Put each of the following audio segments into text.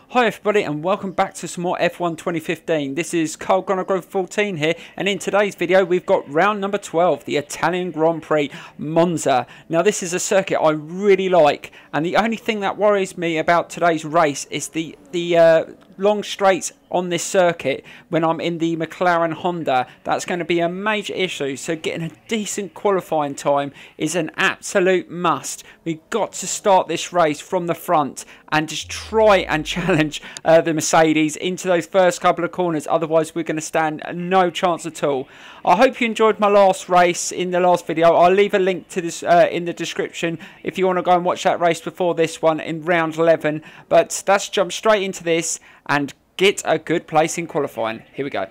Hi everybody and welcome back to some more F1 2015. This is Carl Grove 14 here, and in today's video we've got round number 12, the Italian Grand Prix Monza. Now this is a circuit I really like, and the only thing that worries me about today's race is the long straights on this circuit when I'm in the McLaren Honda. That's going to be a major issue, so getting a decent qualifying time is an absolute must. We've got to start this race from the front and just try and challenge the Mercedes into those first couple of corners, otherwise we're going to stand no chance at all. I hope you enjoyed my last race in the last video. I'll leave a link to this in the description if you want to go and watch that race before this one in round 11, but let's jump straight into this and get a good place in qualifying. Here we go.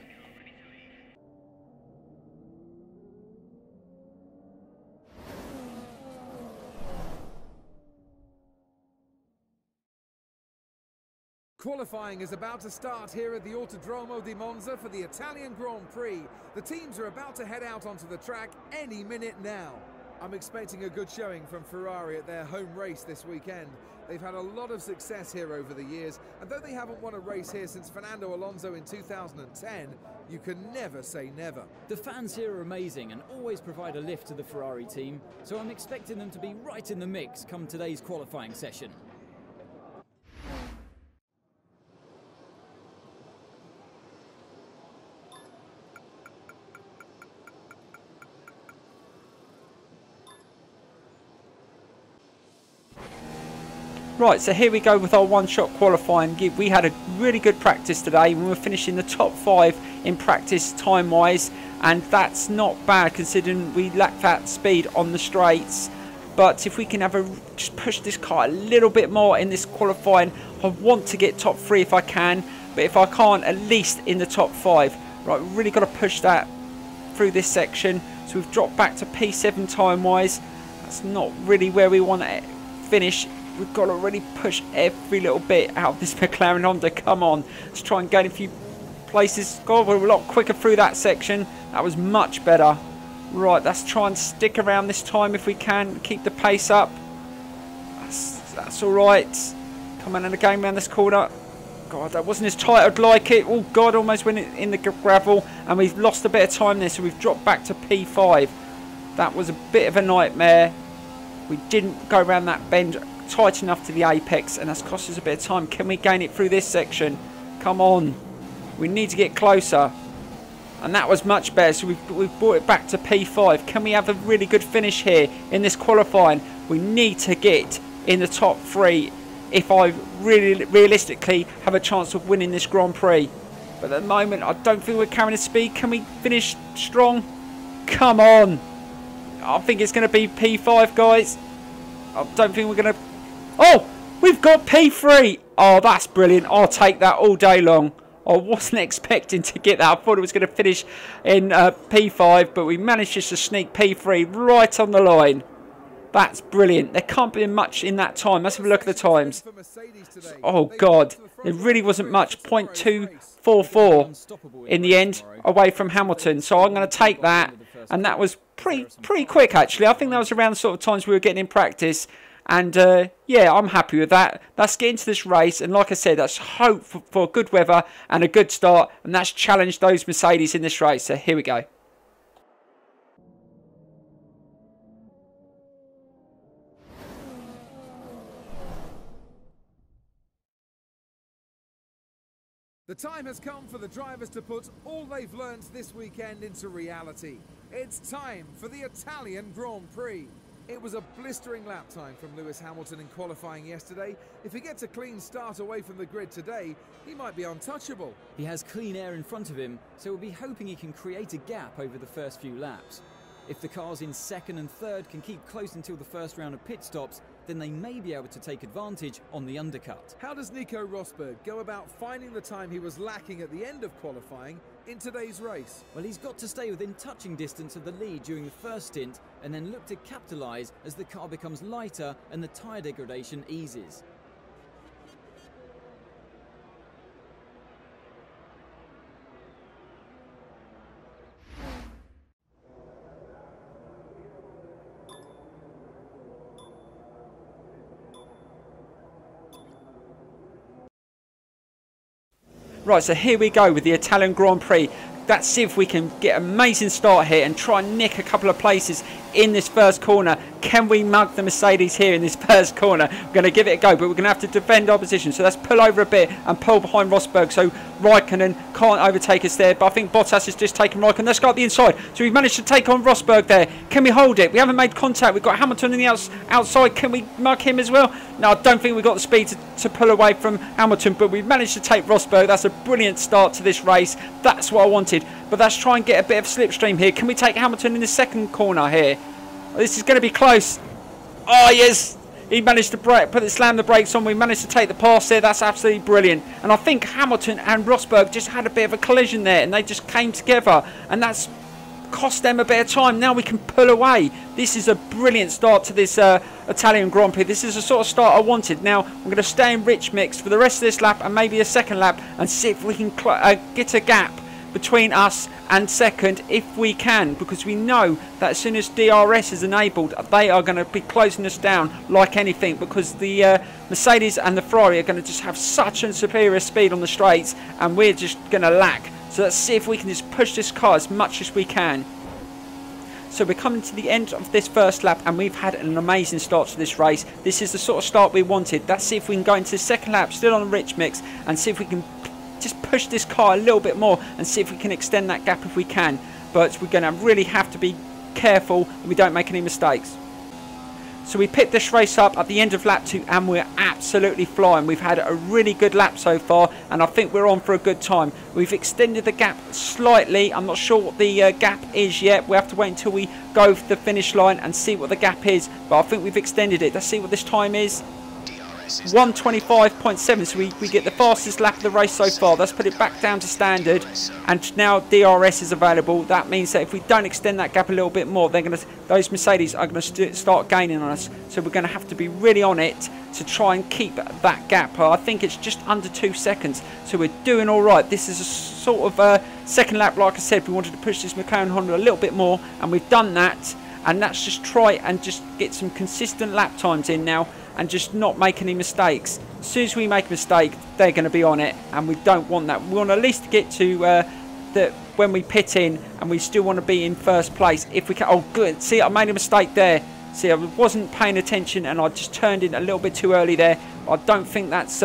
Qualifying is about to start here at the Autodromo di Monza for the Italian Grand Prix. The teams are about to head out onto the track any minute now. I'm expecting a good showing from Ferrari at their home race this weekend. They've had a lot of success here over the years, and though they haven't won a race here since Fernando Alonso in 2010, you can never say never. The fans here are amazing and always provide a lift to the Ferrari team, so I'm expecting them to be right in the mix come today's qualifying session. Right, so here we go with our one-shot qualifying. We had a really good practice today. We were finishing the top 5 in practice time-wise, and that's not bad considering we lack that speed on the straights. But if we can just push this car a little bit more in this qualifying, I want to get top 3 if I can, but if I can't, at least in the top 5. Right, we've really got to push that through this section. So we've dropped back to P7 time-wise. That's not really where we want to finish. We've got to really push every little bit out of this McLaren Honda. Come on, let's try and gain a few places. God, we're a lot quicker through that section. That was much better. Right, let's try and stick around this time if we can. Keep the pace up. That's all right. Come on, and again around this corner. God, that wasn't as tight as I'd like it. Oh God, almost went in the gravel, and we've lost a bit of time there, so we've dropped back to P5. That was a bit of a nightmare. We didn't go around that bend tight enough to the apex, and that's cost us a bit of time. Can we gain it through this section? Come on, we need to get closer, and that was much better, so we've brought it back to P5. Can we have a really good finish here in this qualifying? We need to get in the top 3 if I really realistically have a chance of winning this Grand Prix, but at the moment I don't think we're carrying the speed. Can we finish strong? Come on, I think it's going to be P5, guys. I don't think we're going to... Oh, we've got P3. Oh, that's brilliant. I'll take that all day long. I wasn't expecting to get that. I thought it was going to finish in P5, but we managed just to sneak P3 right on the line. That's brilliant. There can't be much in that time. Let's have a look at the times. Oh, God. There really wasn't much. 0.244 in the end away from Hamilton. So I'm going to take that. And that was pretty quick, actually. I think that was around the sort of times we were getting in practice. And, yeah, I'm happy with that. Let's get into this race. And like I said, let's hope for good weather and a good start. And let's challenge those Mercedes in this race. So here we go. The time has come for the drivers to put all they've learned this weekend into reality. It's time for the Italian Grand Prix. It was a blistering lap time from Lewis Hamilton in qualifying yesterday. If he gets a clean start away from the grid today, he might be untouchable. He has clean air in front of him, so we'll be hoping he can create a gap over the first few laps. If the cars in second and third can keep close until the first round of pit stops, then they may be able to take advantage on the undercut. How does Nico Rosberg go about finding the time he was lacking at the end of qualifying in today's race? Well, he's got to stay within touching distance of the lead during the first stint and then look to capitalise as the car becomes lighter and the tyre degradation eases. Right, so here we go with the Italian Grand Prix. Let's see if we can get an amazing start here and try and nick a couple of places in this first corner. Can we mug the Mercedes here in this first corner? We're going to give it a go, but we're going to have to defend our position. So let's pull over a bit and pull behind Rosberg so Raikkonen can't overtake us there. But I think Bottas has just taken Raikkonen. Let's go up the inside. So we've managed to take on Rosberg there. Can we hold it? We haven't made contact. We've got Hamilton on the outside. Can we mug him as well? No, I don't think we've got the speed to pull away from Hamilton, but we've managed to take Rosberg. That's a brilliant start to this race. That's what I wanted. But let's try and get a bit of slipstream here. Can we take Hamilton in the second corner here? This is going to be close. Oh, yes. He managed to slam the brakes on. We managed to take the pass there. That's absolutely brilliant. And I think Hamilton and Rosberg just had a bit of a collision there, and they just came together. And that's cost them a bit of time. Now we can pull away. This is a brilliant start to this Italian Grand Prix. This is the sort of start I wanted. Now I'm going to stay in rich mix for the rest of this lap and maybe a second lap and see if we can get a gap between us and second if we can, because we know that as soon as DRS is enabled they are going to be closing us down like anything, because the Mercedes and the Ferrari are going to just have such a superior speed on the straights and we're just going to lack. So let's see if we can just push this car as much as we can. So we're coming to the end of this first lap and we've had an amazing start to this race. This is the sort of start we wanted. Let's see if we can go into the second lap still on the rich mix and see if we can just push this car a little bit more and see if we can extend that gap if we can. But we're going to really have to be careful that we don't make any mistakes. So we picked this race up at the end of lap 2 and we're absolutely flying. We've had a really good lap so far and I think we're on for a good time. We've extended the gap slightly. I'm not sure what the gap is yet. We have to wait until we go for the finish line and see what the gap is. But I think we've extended it. Let's see what this time is. 1:25.7, so we get the fastest lap of the race so far. Let's put it back down to standard, and now DRS is available. That means that if we don't extend that gap a little bit more, those Mercedes are going to start gaining on us. So we're going to have to be really on it to try and keep that gap. I think it's just under 2 seconds, so we're doing all right. This is a sort of second lap. Like I said, we wanted to push this McLaren Honda a little bit more, and we've done that. And let's just try and just get some consistent lap times in now and just not make any mistakes. As soon as we make a mistake, they're going to be on it, and we don't want that. We want at least to get to when we pit in, and we still want to be in first place if we can. Oh, good. See, I made a mistake there. See, I wasn't paying attention and I just turned in a little bit too early there. I don't think that's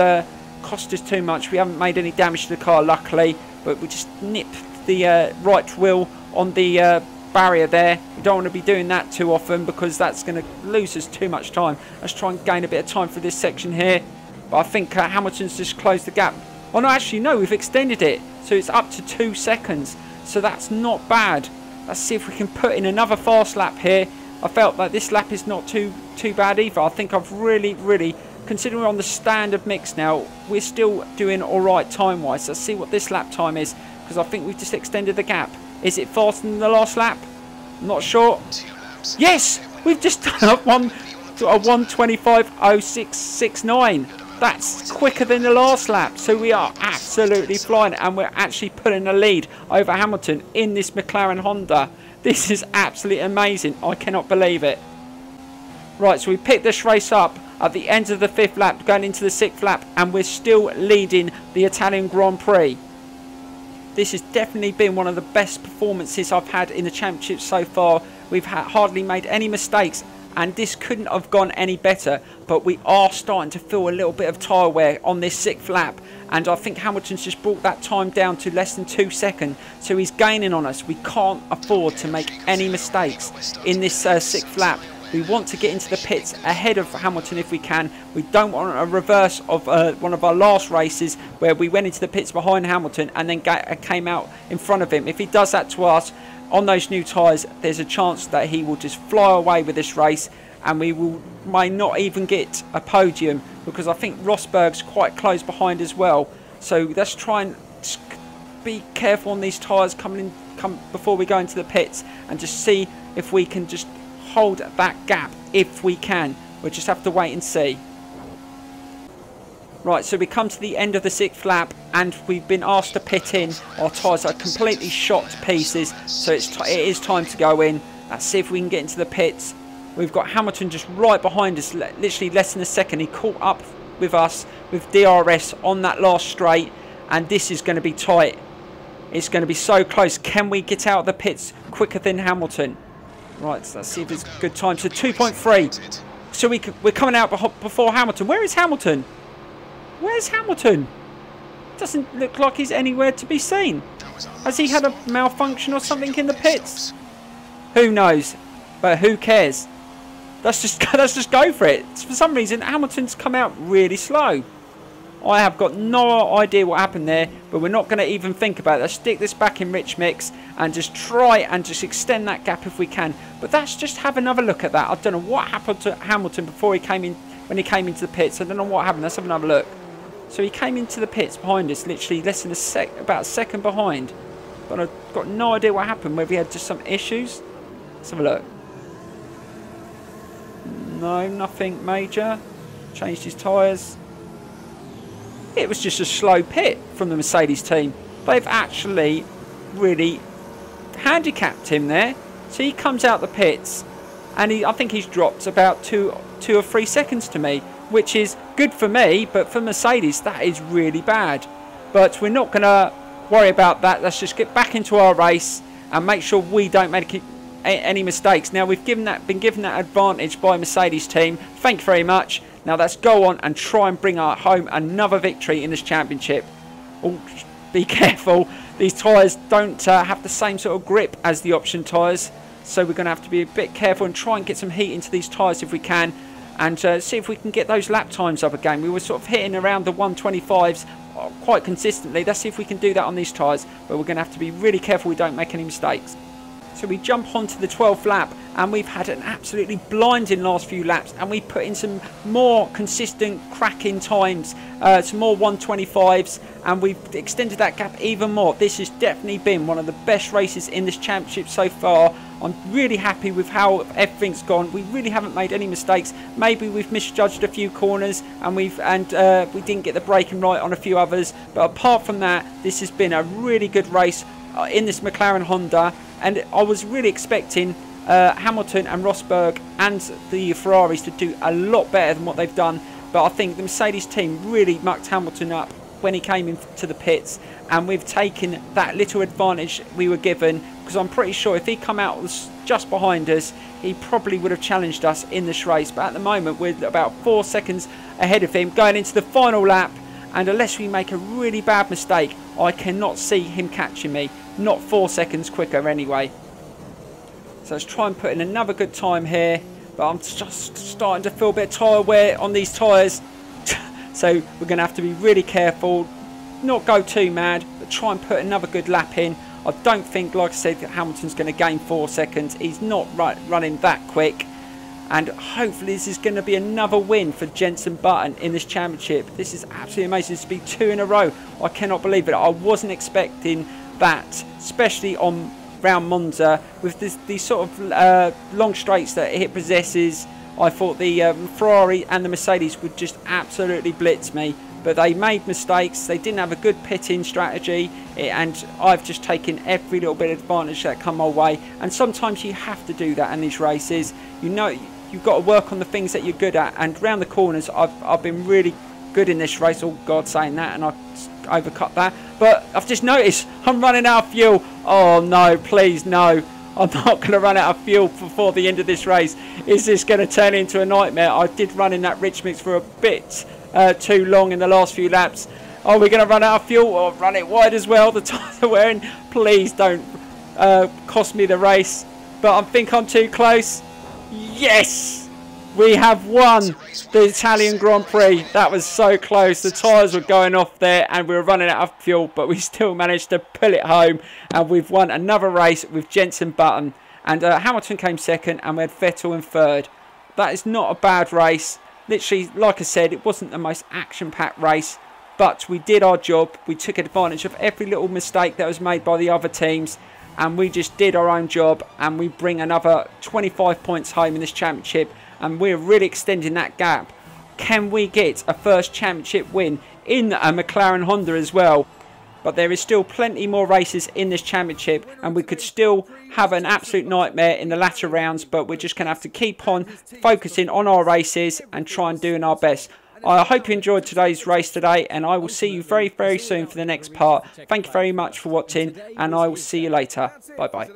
cost us too much. We haven't made any damage to the car, luckily, but we just nipped the right wheel on the barrier there. We don't want to be doing that too often because that's going to lose us too much time. Let's try and gain a bit of time for this section here. But I think Hamilton's just closed the gap. Oh no, actually no, we've extended it, so it's up to 2 seconds, so that's not bad. Let's see if we can put in another fast lap here. I felt like this lap is not too bad either. I think I've really, considering we're on the standard mix now, we're still doing alright time wise. Let's see what this lap time is, because I think we've just extended the gap. Is it faster than the last lap? I'm not sure. Yes! We've just done a 1:25.0669. That's quicker than the last lap. So we are absolutely flying, and we're actually putting a lead over Hamilton in this McLaren Honda. This is absolutely amazing. I cannot believe it. Right, so we picked this race up at the end of the 5th lap, going into the 6th lap, and we're still leading the Italian Grand Prix. This has definitely been one of the best performances I've had in the championship so far. We've hardly made any mistakes, and this couldn't have gone any better. But we are starting to feel a little bit of tyre wear on this 6th lap, and I think Hamilton's just brought that time down to less than 2 seconds. So he's gaining on us. We can't afford to make any mistakes in this 6th lap. We want to get into the pits ahead of Hamilton if we can. We don't want a reverse of one of our last races where we went into the pits behind Hamilton and then came out in front of him. If he does that to us on those new tyres, there's a chance that he will just fly away with this race, and we may not even get a podium, because I think Rosberg's quite close behind as well. So let's try and be careful on these tyres come before we go into the pits, and just see if we can just hold that gap if we can. We'll just have to wait and see. Right, so we come to the end of the 6th lap and we've been asked to pit in. Our tyres are completely shot to pieces, so it is time to go in. Let's see if we can get into the pits. We've got Hamilton just right behind us, literally less than a second. He caught up with us with DRS on that last straight, and this is going to be tight. It's going to be so close. Can we get out of the pits quicker than Hamilton? Right, so let's see if it's a good time. So 2.3. So we're coming out before Hamilton. Where is Hamilton? Where's Hamilton? Doesn't look like he's anywhere to be seen. Has he had a malfunction or something in the pits? Who knows? But who cares? Let's just go for it. For some reason, Hamilton's come out really slow. I have got no idea what happened there, but we're not going to even think about it. Let's stick this back in rich mix and just try and just extend that gap if we can. But let's just have another look at that. I don't know what happened to Hamilton before he came in, when he came into the pits. I don't know what happened. Let's have another look. So he came into the pits behind us, literally less than about a second behind. But I've got no idea what happened, whether he had just some issues. Let's have a look. No, nothing major. Changed his tyres. It was just a slow pit from the Mercedes team. They've actually really handicapped him there. So he comes out the pits and I think he's dropped about two or 3 seconds to me, which is good for me, but for Mercedes that is really bad. But we're not going to worry about that. Let's just get back into our race and make sure we don't make any mistakes. Now we've been given that advantage by Mercedes team. Thank you very much. Now let's go on and try and bring home another victory in this championship. Oh, be careful. These tyres don't have the same sort of grip as the option tyres. So we're going to have to be a bit careful and try and get some heat into these tyres if we can. And see if we can get those lap times up again. We were sort of hitting around the 125s quite consistently. Let's see if we can do that on these tyres. But we're going to have to be really careful we don't make any mistakes. So we jump onto the 12th lap and we've had an absolutely blinding last few laps, and we put in some more consistent cracking times, some more 125s, and we've extended that gap even more. This has definitely been one of the best races in this championship so far. I'm really happy with how everything's gone. We really haven't made any mistakes. Maybe we've misjudged a few corners and we didn't get the braking right on a few others, but apart from that, this has been a really good race in this McLaren Honda. And I was really expecting Hamilton and Rosberg and the Ferraris to do a lot better than what they've done. But I think the Mercedes team really mucked Hamilton up when he came into the pits. And we've taken that little advantage we were given. Because I'm pretty sure if he come out just behind us, he probably would have challenged us in this race. But at the moment, we're about 4 seconds ahead of him going into the final lap. And unless we make a really bad mistake, I cannot see him catching me. Not 4 seconds quicker anyway. So let's try and put in another good time here. But I'm just starting to feel a bit of tyre wear on these tyres. So we're going to have to be really careful. Not go too mad, but try and put another good lap in. I don't think, like I said, that Hamilton's going to gain 4 seconds. He's not running that quick. And hopefully this is going to be another win for Jenson Button in this championship. This is absolutely amazing. This will be 2 in a row. I cannot believe it. I wasn't expecting that, especially on round Monza with these sort of long straights that it possesses. I thought the Ferrari and the Mercedes would just absolutely blitz me, but they made mistakes. They didn't have a good pitting strategy, and I've just taken every little bit of advantage that come my way. And sometimes you have to do that in these races. You know, you've got to work on the things that you're good at, and round the corners I've been really good in this race. Oh God, saying that, and I overcut that. But I've just noticed I'm running out of fuel. Oh no, please no. I'm not going to run out of fuel before the end of this race. Is this going to turn into a nightmare? I did run in that rich mix for a bit too long in the last few laps. Are we going to run out of fuel? Or run it wide as well? The tyres are wearing. Please don't cost me the race. But I think I'm too close. Yes! We have won the Italian Grand Prix. That was so close. The tyres were going off there and we were running out of fuel, but we still managed to pull it home, and we've won another race with Jenson Button. And Hamilton came second and we had Vettel in third. That is not a bad race. Literally, like I said, it wasn't the most action-packed race, but we did our job. We took advantage of every little mistake that was made by the other teams, and we just did our own job, and we bring another 25 points home in this championship, and we're really extending that gap. Can we get a first championship win in a McLaren Honda as well? But there is still plenty more races in this championship, and we could still have an absolute nightmare in the latter rounds, but we're just going to have to keep on focusing on our races and try and doing our best. I hope you enjoyed today's race today, and I will see you very, very soon for the next part. Thank you very much for watching, and I will see you later. Bye-bye.